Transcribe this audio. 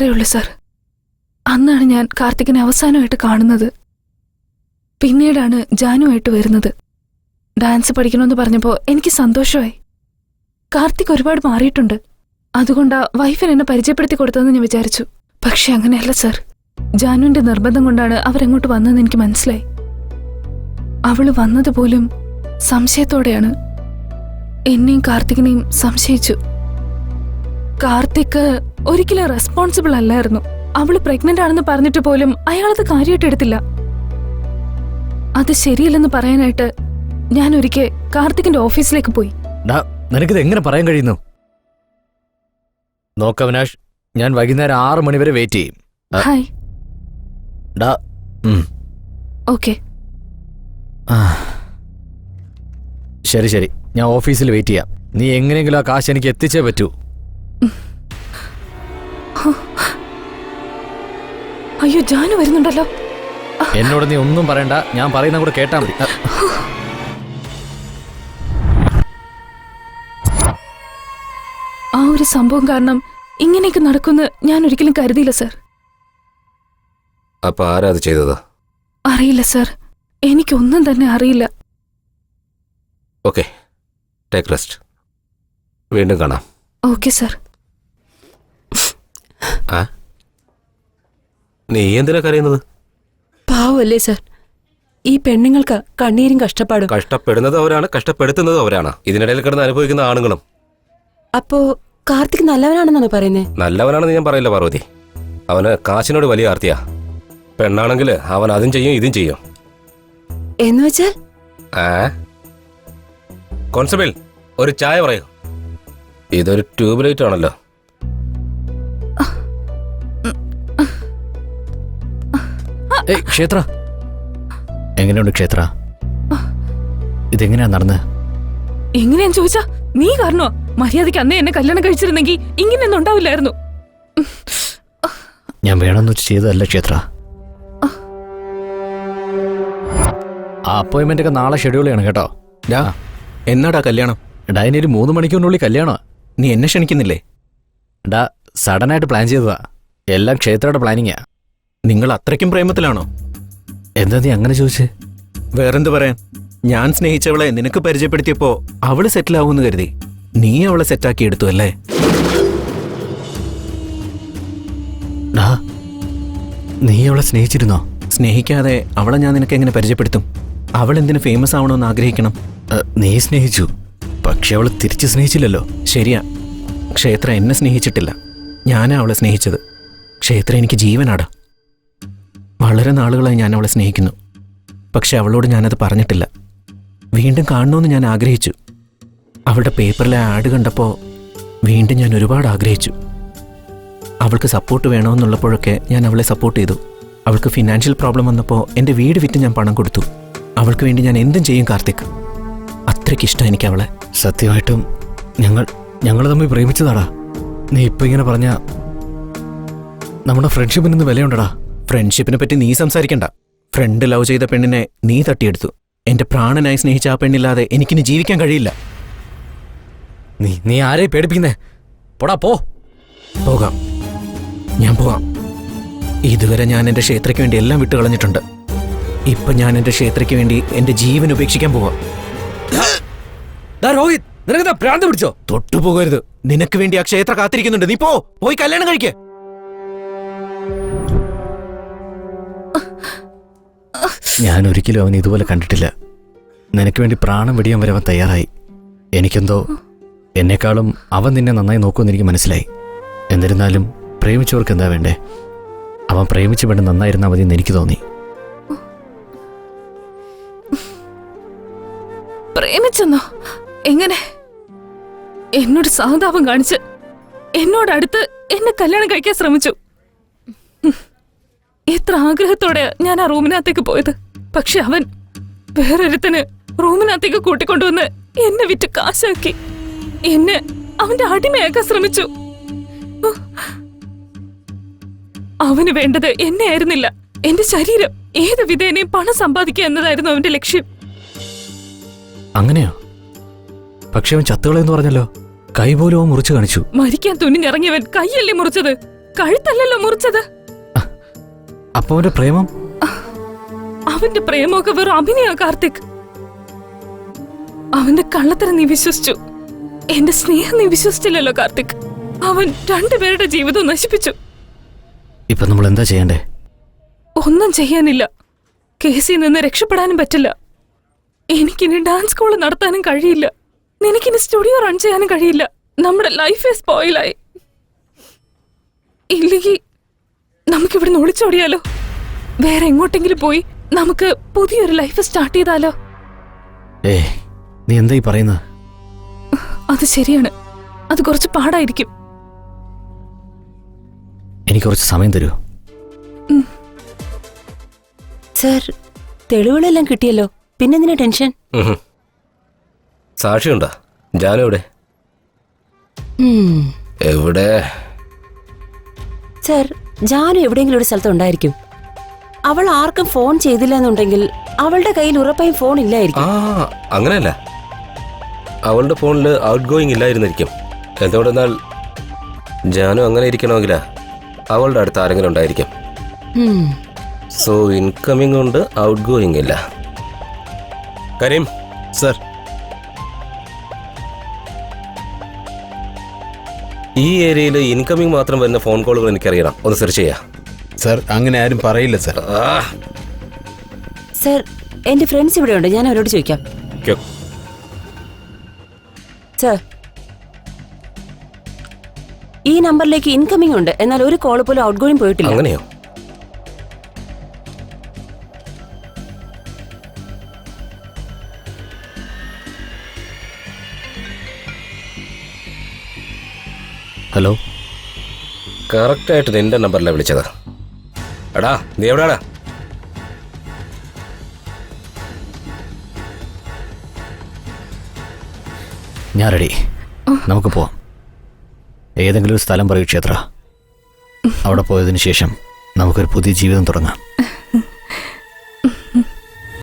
അത്രയേ ഉള്ളൂ സർ. അന്നാണ് ഞാൻ കാർത്തികിനെ അവസാനമായിട്ട് കാണുന്നത്. പിന്നീടാണ് ജാനുവായിട്ട് വരുന്നത്. ഡാൻസ് പഠിക്കണമെന്ന് പറഞ്ഞപ്പോൾ എനിക്ക് സന്തോഷമായി. കാർത്തിക് ഒരുപാട് മാറിയിട്ടുണ്ട്. അതുകൊണ്ടാ വൈഫിന് എന്നെ പരിചയപ്പെടുത്തി കൊടുത്തതെന്ന് ഞാൻ വിചാരിച്ചു. പക്ഷെ അങ്ങനെയല്ല സർ. ജാനുവിന്റെ നിർബന്ധം കൊണ്ടാണ് അവരെങ്ങോട്ട് വന്നതെന്ന് എനിക്ക് മനസ്സിലായി. അവള് വന്നതുപോലും സംശയത്തോടെയാണ്. എന്നെയും കാർത്തികിനെയും സംശയിച്ചു. കാർത്തിക് ഒരിക്കലും റെസ്പോൺസിബിൾ അല്ലായിരുന്നു. അവള് പ്രഗ്നന്റ് ആണെന്ന് പറഞ്ഞിട്ട് പോലും അയാളത് കാര്യമായിട്ട് എടുത്തില്ല. അത് ശരിയല്ലെന്ന് പറയാനായിട്ട് ഞാൻ ഒരിക്കൽ കാർത്തികിന്റെ ഓഫീസിലേക്ക് പോയി. നിനക്കിത് എങ്ങനെ പറയാൻ കഴിയുന്നു? നോക്ക അവിനാഷ്, ഞാൻ വൈകുന്നേരം 6 മണി വരെ വെയിറ്റ് ചെയ്യും. ഹായ്. ഓക്കെ. ശരി ശരി, ഞാൻ ഓഫീസിൽ വെയിറ്റ് ചെയ്യാം. നീ എങ്ങനെയെങ്കിലും ആ കാശ് എനിക്ക് എത്തിച്ചേ പറ്റൂ. അയ്യോ, ജാനു വരുന്നുണ്ടല്ലോ. എന്നോട് നീ ഒന്നും പറയണ്ട, ഞാൻ പറയുന്ന കൂടെ കേട്ടാ മതി. ആ ഒരു സംഭവം കാരണം ഇങ്ങനെയൊക്കെ നടക്കുമെന്ന് ഞാൻ ഒരിക്കലും കരുതിയില്ല സർ. അപ്പൊ ആരാ അത് ചെയ്തത്? അറിയില്ല സർ, എനിക്കൊന്നും തന്നെ അറിയില്ല. Okay, take rest. വീണ്ടും കാണാം. Okay sir. നീ എന്തിനാ കരയുന്നത്? പാവല്ലേ സർ, ഈ പെണ്ണുങ്ങൾക്ക് കണ്ണീരും കഷ്ടപ്പാടും. കഷ്ടപ്പെടുന്നത് അവരാണ്, കഷ്ടപ്പെടുത്തുന്നത് അവരാണ്. ഇതിനിടയിൽ കിടന്ന് അനുഭവിക്കുന്ന ആണുങ്ങളും. അപ്പോ കാർത്തിക് നല്ലവനാണെന്നാണ് പറയുന്നേ? നല്ലവനാണെന്ന് ഞാൻ പറയില്ല പാർവതി. അവന് കാശിനോട് വലിയ ആർത്തിയാ. പെണ്ണാണെങ്കിൽ അവൻ അതും ചെയ്യും ഇതും ചെയ്യും. എന്ന് വെച്ചാൽ? കോൺസ്റ്റബിൾ, ഒരു ചായ പറയൂ. ഇതൊരു ട്യൂബ് ലൈറ്റ് ആണല്ലോ. ക്ഷേത്ര, എങ്ങനെയുണ്ട് ക്ഷേത്ര? ഇതെങ്ങനെയാ നടന്നത്? എങ്ങനെയാന്ന് ചോദിച്ചാ നീ കാരണോ? മര്യാദയ്ക്ക് അന്നേ എന്നെ കല്യാണം കഴിച്ചിരുന്നെങ്കിൽ ഇങ്ങനെയൊന്നും ഉണ്ടാവില്ലായിരുന്നു. ഞാൻ വേണമെന്ന് വെച്ച് ചെയ്തതല്ല ക്ഷേത്ര. ആ അപ്പോയിന്റ്മെന്റ് ഒക്കെ നാളെ ഷെഡ്യൂൾ ചെയ്യണം കേട്ടോ. എന്നാടാ കല്യാണം? എടാ, ഇനി ഒരു 3 മണിക്കൂറിനുള്ളിൽ കല്യാണോ? നീ എന്നെ ക്ഷണിക്കുന്നില്ലേ? എടാ, സഡനായിട്ട് പ്ലാൻ ചെയ്തതാ. എല്ലാം ക്ഷേത്രയുടെ പ്ലാനിങ്ങാ. നിങ്ങൾ അത്രയ്ക്കും പ്രേമത്തിലാണോ? എന്താ നീ അങ്ങനെ ചോദിച്ചേ? വേറെന്ത് പറയാൻ? ഞാൻ സ്നേഹിച്ചവളെ നിനക്ക് പരിചയപ്പെടുത്തിയപ്പോ അവള് സെറ്റിലാവൂന്ന് കരുതി നീ അവളെ സെറ്റാക്കി എടുത്തു അല്ലേ? നീ അവളെ സ്നേഹിച്ചിരുന്നോ? സ്നേഹിക്കാതെ അവളെ ഞാൻ നിനക്ക് എങ്ങനെ പരിചയപ്പെടുത്തും? അവൾ എന്തിനു ഫേമസ് ആവണമെന്ന് ആഗ്രഹിക്കണം? നീ സ്നേഹിച്ചു, പക്ഷെ അവള് തിരിച്ച് സ്നേഹിച്ചില്ലല്ലോ. ശരിയാ, ക്ഷേത്ര എന്നെ സ്നേഹിച്ചിട്ടില്ല. ഞാനാ അവളെ സ്നേഹിച്ചത്. ക്ഷേത്ര എനിക്ക് ജീവനാടാ. വളരെ നാളുകളായി ഞാൻ അവളെ സ്നേഹിക്കുന്നു. പക്ഷെ അവളോട് ഞാനത് പറഞ്ഞിട്ടില്ല. വീണ്ടും കാണണമെന്ന് ഞാൻ ആഗ്രഹിച്ചു. അവളുടെ പേപ്പറിലെ ആഡ് കണ്ടപ്പോൾ വീണ്ടും ഞാൻ ഒരുപാട് ആഗ്രഹിച്ചു. അവൾക്ക് സപ്പോർട്ട് വേണമെന്നുള്ളപ്പോഴൊക്കെ ഞാൻ അവളെ സപ്പോർട്ട് ചെയ്തു. അവൾക്ക് ഫിനാൻഷ്യൽ പ്രോബ്ലം വന്നപ്പോൾ എൻ്റെ വീട് വിറ്റ് ഞാൻ പണം കൊടുത്തു. അവൾക്ക് വേണ്ടി ഞാൻ എന്തും ചെയ്യും കാർത്തിക്. അത്രയ്ക്കിഷ്ടം എനിക്ക് അവളെ. സത്യമായിട്ടും ഞങ്ങൾ തമ്മിൽ പ്രേമിച്ചതാടാ. നീ ഇപ്പം ഇങ്ങനെ പറഞ്ഞ നമ്മുടെ ഫ്രണ്ട്ഷിപ്പിന് ഇന്ന് വിലയുണ്ടടാ. ഫ്രണ്ട്ഷിപ്പിനെ പറ്റി നീ സംസാരിക്കണ്ട. ഫ്രണ്ട് ലവ് ചെയ്ത പെണ്ണിനെ നീ തട്ടിയെടുത്തു. എൻ്റെ പ്രാണനായി സ്നേഹിച്ച ആ പെണ്ണില്ലാതെ എനിക്കിനി ജീവിക്കാൻ കഴിയില്ല. നീ ആരെ പേടിപ്പിക്കുന്നേ? പോടാ, പോ. പോകാം, ഞാൻ പോകാം. ഇതുവരെ ഞാൻ എൻ്റെ ക്ഷേത്രയ്ക്ക് വേണ്ടി എല്ലാം വിട്ടു കളഞ്ഞിട്ടുണ്ട്. ഇപ്പൊ ഞാൻ എൻ്റെ ക്ഷേത്രയ്ക്ക് വേണ്ടി എൻ്റെ ജീവൻ ഉപേക്ഷിക്കാൻ പോവാം. രോഹിത്, നിനക്ക് ഭ്രാന്ത് പിടിച്ചോ? തൊട്ടുപോകരുത്. നിനക്ക് വേണ്ടി ആ ക്ഷേത്ര കാത്തിരിക്കുന്നുണ്ട്. നീ പോയി കല്യാണം കഴിക്ക്. ഞാൻ ഒരിക്കലും അവൻ ഇതുപോലെ കണ്ടിട്ടില്ല. നിനക്ക് വേണ്ടി പ്രാണം വെടിയാൻ വരെ അവൻ തയ്യാറായി. എനിക്കെന്തോ എന്നെക്കാളും അവൻ നിന്നെ നന്നായി നോക്കുമെന്ന് എനിക്ക് മനസ്സിലായി. എന്നിരുന്നാലും പ്രേമിച്ചവർക്ക് എന്താ വേണ്ടേ? അവൻ പ്രേമിച്ച പെണ്ണ് നന്നായിരുന്നാൽ മതി എന്ന് എനിക്ക് തോന്നി. പ്രേമിച്ചെന്നോ? എങ്ങനെ? എന്നോട് സഹതാപം കാണിച്ച് എന്നോടടുത്ത് എന്നെ കല്യാണം കഴിക്കാൻ ശ്രമിച്ചു. എത്ര ആഗ്രഹത്തോടെ ഞാൻ ആ റൂമിനകത്തേക്ക് പോയത്. പക്ഷെ അവൻ വേറൊരുത്തന് റൂമിനകത്തേക്ക് കൂട്ടിക്കൊണ്ടുവന്ന് എന്നെ വിറ്റ് കാശാക്കി. എന്നെ അവന്റെ അടിമയാക്കാൻ ശ്രമിച്ചു. അവന് വേണ്ടത് എന്നെ ആയിരുന്നില്ല, എന്റെ ശരീരം. ഏത് വിധേനയും പണം സമ്പാദിക്കുക എന്നതായിരുന്നു അവന്റെ ലക്ഷ്യം. അങ്ങനെയോ? പക്ഷെ അവൻ ചത്തുകളെന്ന് പറഞ്ഞല്ലോ. കൈ പോലും അവൻ മുറിച്ചു കാണിച്ചു. മരിക്കാൻ തുനിഞ്ഞിറങ്ങിയവൻ കൈയല്ലേ മുറിച്ചത്? കഴുത്തല്ലല്ലോ മുറിച്ചത്. അപ്പൊ അവന്റെ പ്രേമം? അവന്റെ പ്രേമമൊക്കെ വെറും അഭിനയ കാർത്തിക്. അവന്റെ കള്ളത്തരം നീ വിശ്വസിച്ചു, എന്റെ സ്നേഹം നീ വിശ്വസിച്ചില്ലല്ലോ കാർത്തിക്. അവൻ രണ്ടുപേരുടെ ജീവിതം നശിപ്പിച്ചു. ഇപ്പൊ നമ്മൾ എന്താ ചെയ്യണ്ടേ? ഒന്നും ചെയ്യാനില്ല. കേസിൽ നിന്ന് രക്ഷപ്പെടാനും പറ്റില്ല. എനിക്കിനി ഡാൻസ് സ്കൂൾ നടത്താനും കഴിയില്ല. നിനക്കിനി സ്റ്റുഡിയോ റൺ ചെയ്യാനും കഴിയില്ല. നമ്മുടെ ലൈഫ് സ്പോയിലായി. ഇല്ലെങ്കിൽ നമുക്കിവിടുന്ന് ഒളിച്ചോടിയാലോ? വേറെ എങ്ങോട്ടെങ്കിലും പോയി നമുക്ക് പുതിയൊരു ലൈഫ് സ്റ്റാർട്ട് ചെയ്താലോ? നീ എന്തായി പറയുന്നത്? അത് ശരിയാണ്. അത് കുറച്ച് പാടായിരിക്കും. എനിക്ക് കുറച്ച് സമയം തരൂ. സർ, തെളിവുകളെല്ലാം കിട്ടിയല്ലോ, പിന്നെന്തിനാ ടെൻഷൻ? സാക്ഷിയുണ്ടോ? ജാനു എവിടെ? എവിടെ? സർ, ജാനു എവിടെയെങ്കിലും ഒരു സ്ഥലത്ത് ഉണ്ടായിരിക്കും. അവൾ ആർക്കും ഫോൺ ചെയ്തില്ല എന്നുണ്ടെങ്കിൽ അവളുടെ കയ്യിൽ ഉറപ്പായും ഫോൺ ഇല്ലായിരിക്കും. അങ്ങനെയല്ല, അവളുടെ ഫോണിൽ ഔട്ട് ഗോയിങ് ഇല്ലായിരുന്നിരിക്കും. എന്തുകൊണ്ടെന്നാൽ ജാനു അങ്ങനെ ഇരിക്കണമെങ്കിലാ അവളുടെ അടുത്ത് ആരെങ്കിലും ഉണ്ടായിരിക്കും. സോ ഇൻകമിംഗ് ഉണ്ട്, ഔട്ട് ഗോയിങ് ഇല്ല. കരീം സർ, ഈ ഏരിയയിൽ ഇൻകമിംഗ് മാത്രം വരുന്ന ഫോൺ കോളുകൾ എനിക്കറിയണം. ഒന്ന് സെർച്ച് ചെയ്യാം. സർ, അങ്ങനെ ആരും പറയില്ല സർ. സർ, എന്റെ ഫ്രണ്ട്സ് ഇവിടെ ഉണ്ട്, ഞാൻ അവരോട് ചോദിക്കാം. സർ, ഈ നമ്പറിലേക്ക് ഇൻകമിംഗ് ഉണ്ട്, എന്നാൽ ഒരു കോൾ പോലും ഔട്ട് ഗോയിങ് പോയിട്ടില്ല. അങ്ങനെയോ? ഹലോ, കറക്റ്റായിട്ട് നിന്റെ നമ്പറിലാണ് വിളിച്ചത്. എടാ, നീ എവിടെയാടാ? ഞാൻ റെഡി. നമുക്ക് പോവാം. ഏതെങ്കിലും ഒരു സ്ഥലം പറയൂ ക്ഷേത്ര. അവിടെ പോയതിനു ശേഷം നമുക്കൊരു പുതിയ ജീവിതം തുടങ്ങാം.